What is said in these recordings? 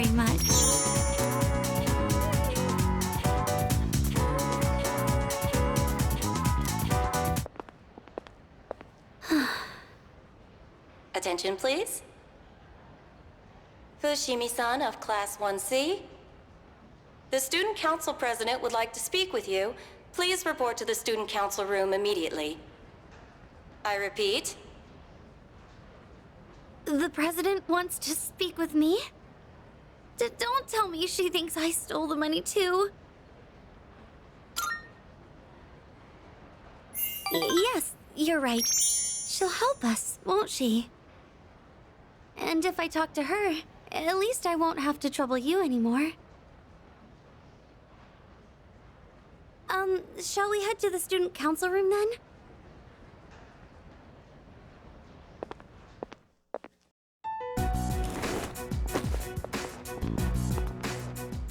very much. Attention, please. Fushimi-san of Class 1C. The Student Council President would like to speak with you. Please report to the Student Council room immediately. I repeat. The President wants to speak with me? Don't tell me she thinks I stole the money too. Yes, you're right. She'll help us, won't she? And if I talk to her, at least I won't have to trouble you anymore. Shall we head to the Student Council room then?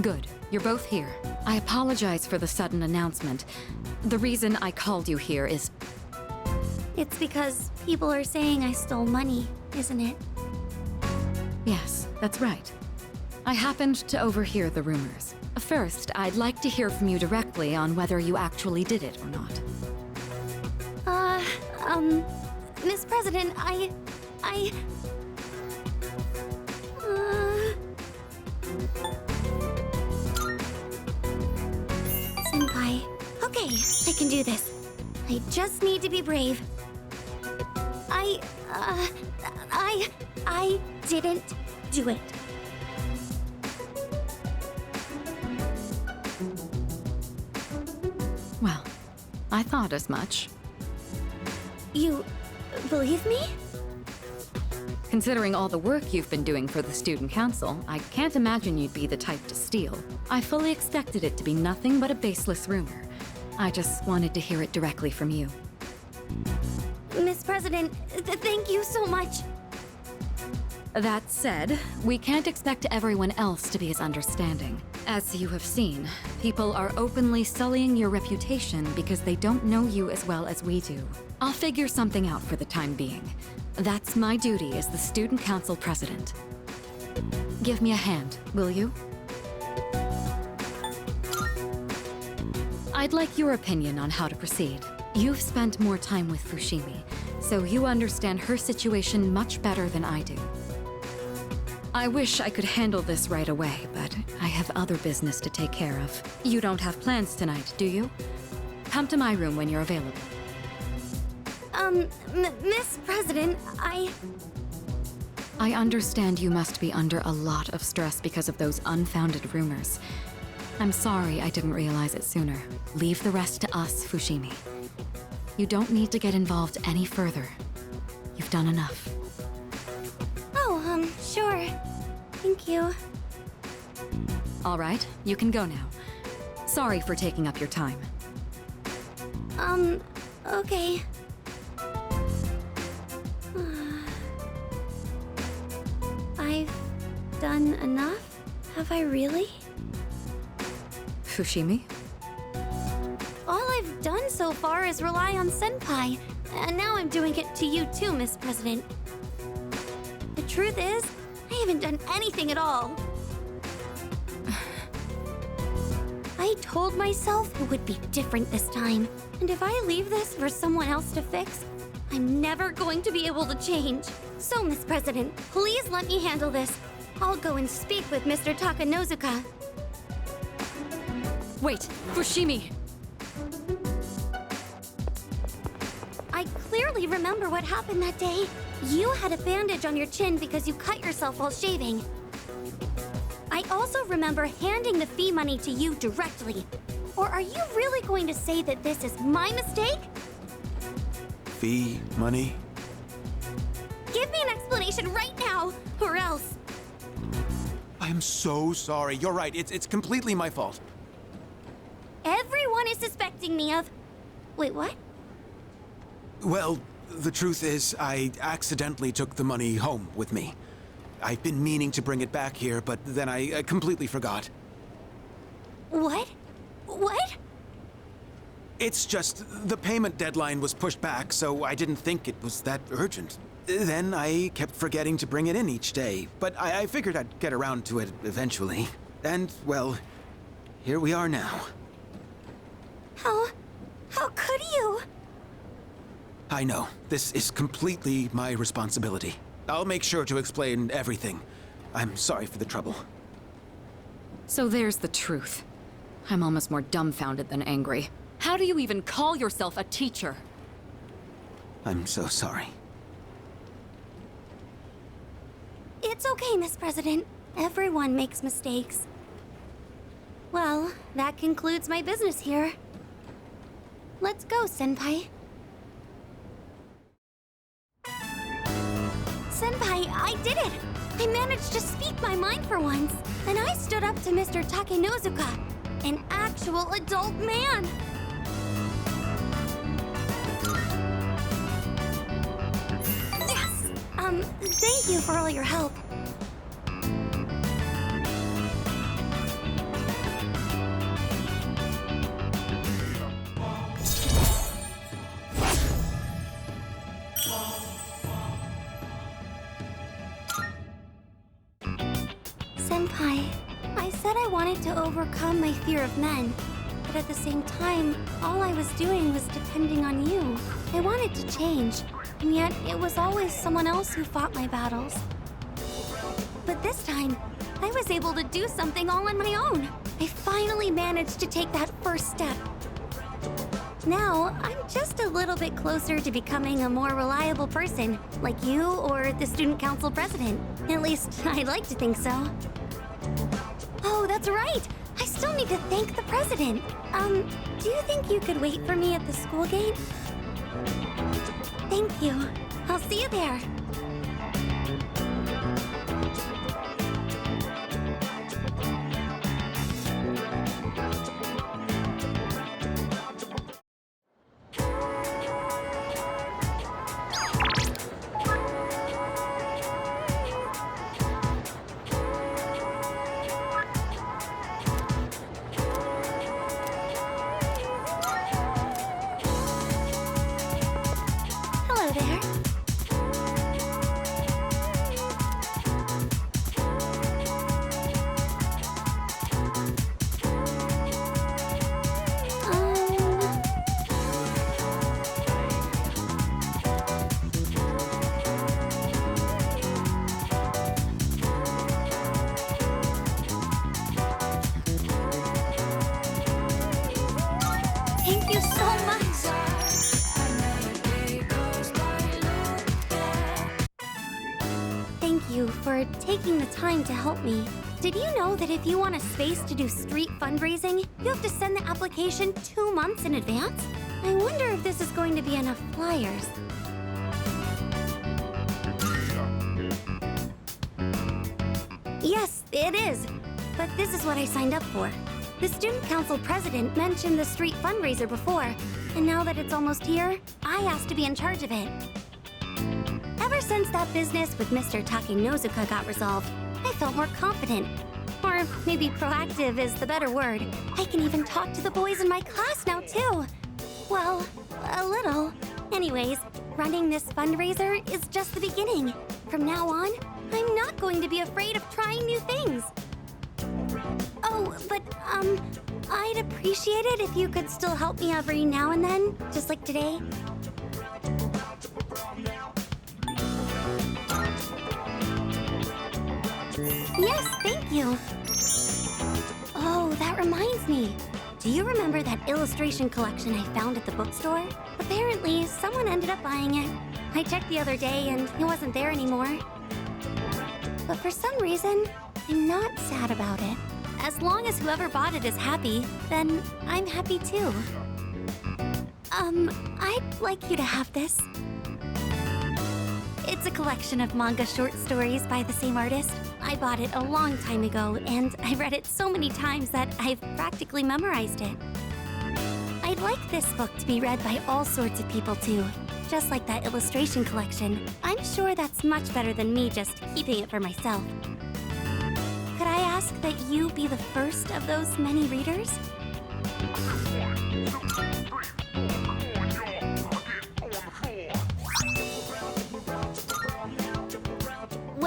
Good. You're both here. I apologize for the sudden announcement. The reason I called you here is... It's because people are saying I stole money, isn't it? Yes, that's right. I happened to overhear the rumors. First, I'd like to hear from you directly on whether you actually did it or not. Miss President, Senpai, okay, I can do this. I just need to be brave. I didn't do it. Well, I thought as much. You believe me? Considering all the work you've been doing for the Student Council, I can't imagine you'd be the type to steal. I fully expected it to be nothing but a baseless rumor. I just wanted to hear it directly from you. Miss President, thank you so much. That said, we can't expect everyone else to be as understanding. As you have seen, people are openly sullying your reputation because they don't know you as well as we do. I'll figure something out for the time being. That's my duty as the Student Council President. Give me a hand, will you? I'd like your opinion on how to proceed. You've spent more time with Fushimi, so you understand her situation much better than I do. I wish I could handle this right away, but I have other business to take care of. You don't have plans tonight, do you? Come to my room when you're available. Miss President, I understand you must be under a lot of stress because of those unfounded rumors. I'm sorry I didn't realize it sooner. Leave the rest to us, Fushimi. You don't need to get involved any further. You've done enough. Oh, sure. Thank you. All right, you can go now. Sorry for taking up your time. Okay. I've done enough? Have I really? Fushimi? All I've done so far is rely on Senpai, and now I'm doing it to you too, Miss President. The truth is, I haven't done anything at all. I told myself it would be different this time, and if I leave this for someone else to fix, I'm never going to be able to change. So, Miss President, please let me handle this. I'll go and speak with Mr. Takanozuka. Wait, Fushimi! I clearly remember what happened that day. You had a bandage on your chin because you cut yourself while shaving. I also remember handing the fee money to you directly. Or are you really going to say that this is my mistake? Fee money? Give me an explanation right now, or else. I'm so sorry. You're right. It's completely my fault. Everyone is suspecting me of... Wait, what? Well, the truth is, I accidentally took the money home with me. I've been meaning to bring it back here, but then I completely forgot. What? What? It's just, the payment deadline was pushed back, so I didn't think it was that urgent. then I kept forgetting to bring it in each day, but I figured I'd get around to it eventually. And, well, here we are now. How could you? I know, this is completely my responsibility. I'll make sure to explain everything. I'm sorry for the trouble. So there's the truth. I'm almost more dumbfounded than angry. How do you even call yourself a teacher? I'm so sorry. It's okay, Miss President. Everyone makes mistakes. Well, that concludes my business here. Let's go, Senpai. Senpai, I did it! I managed to speak my mind for once, and I stood up to Mr. Takenozuka, an actual adult man! Yes! Thank you for all your help. Senpai, I said I wanted to overcome my fear of men, but at the same time, all I was doing was depending on you. I wanted to change, and yet it was always someone else who fought my battles. But this time, I was able to do something all on my own. I finally managed to take that first step. Now, I'm just a little bit closer to becoming a more reliable person, like you or the student council president. At least, I'd like to think so. Oh, that's right! I still need to thank the president. Do you think you could wait for me at the school gate? Thank you. I'll see you there. Hello there. Thank you so much. Thank you for taking the time to help me. Did you know that if you want a space to do street fundraising, you have to send the application 2 months in advance? I wonder if this is going to be enough flyers. Yes, it is. But this is what I signed up for. The student council president mentioned the street fundraiser before, and now that it's almost here, I asked to be in charge of it. Ever since that business with Mr. Takenozuka got resolved, I felt more confident. Or maybe proactive is the better word. I can even talk to the boys in my class now, too. Well, a little. Anyways, running this fundraiser is just the beginning. From now on, I'm not going to be afraid of trying new things. Oh, but, I'd appreciate it if you could still help me every now and then, just like today. Yes, thank you. Oh, that reminds me. Do you remember that illustration collection I found at the bookstore? Apparently, someone ended up buying it. I checked the other day and it wasn't there anymore. But for some reason, I'm not sad about it. As long as whoever bought it is happy, then I'm happy too. I'd like you to have this. It's a collection of manga short stories by the same artist. I bought it a long time ago, and I read it so many times that I've practically memorized it. I'd like this book to be read by all sorts of people too, just like that illustration collection. I'm sure that's much better than me just keeping it for myself. Could I ask that you be the first of those many readers?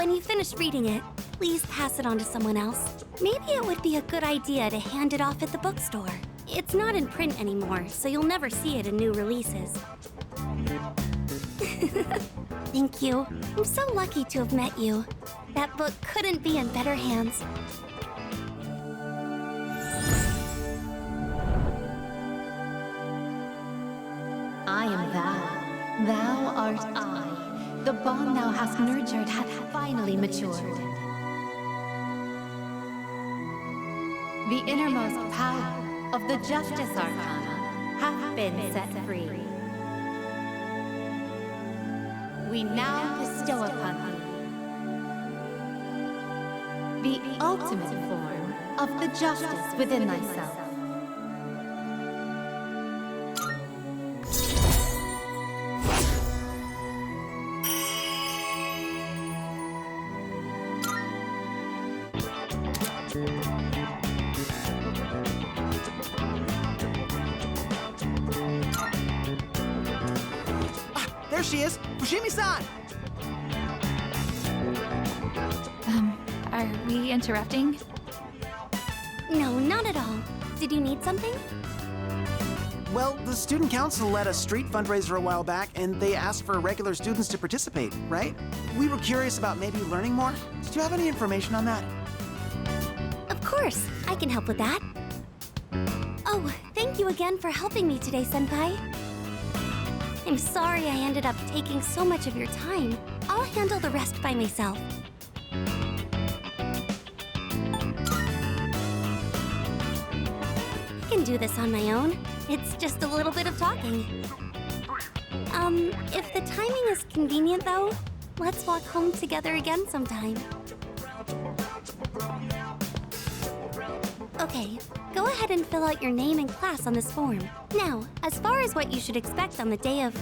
When you finish reading it, please pass it on to someone else. Maybe it would be a good idea to hand it off at the bookstore. It's not in print anymore, so you'll never see it in new releases. Thank you. I'm so lucky to have met you. That book couldn't be in better hands. I am thou. Thou art I. The bond thou hast nurtured hath finally matured. The innermost power of the Justice Arcana hath been set free. We now bestow upon thee the ultimate form of the justice within thyself. There she is! Fushimi-san! Are we interrupting? No, not at all. Did you need something? Well, the student council led a street fundraiser a while back, and they asked for regular students to participate, right? We were curious about maybe learning more. Did you have any information on that? Of course, I can help with that. Oh, thank you again for helping me today, Senpai. I'm sorry I ended up taking so much of your time. I'll handle the rest by myself. I can do this on my own. It's just a little bit of talking. If the timing is convenient though, let's walk home together again sometime. Okay, go ahead and fill out your name and class on this form. Now, as far as what you should expect on the day of...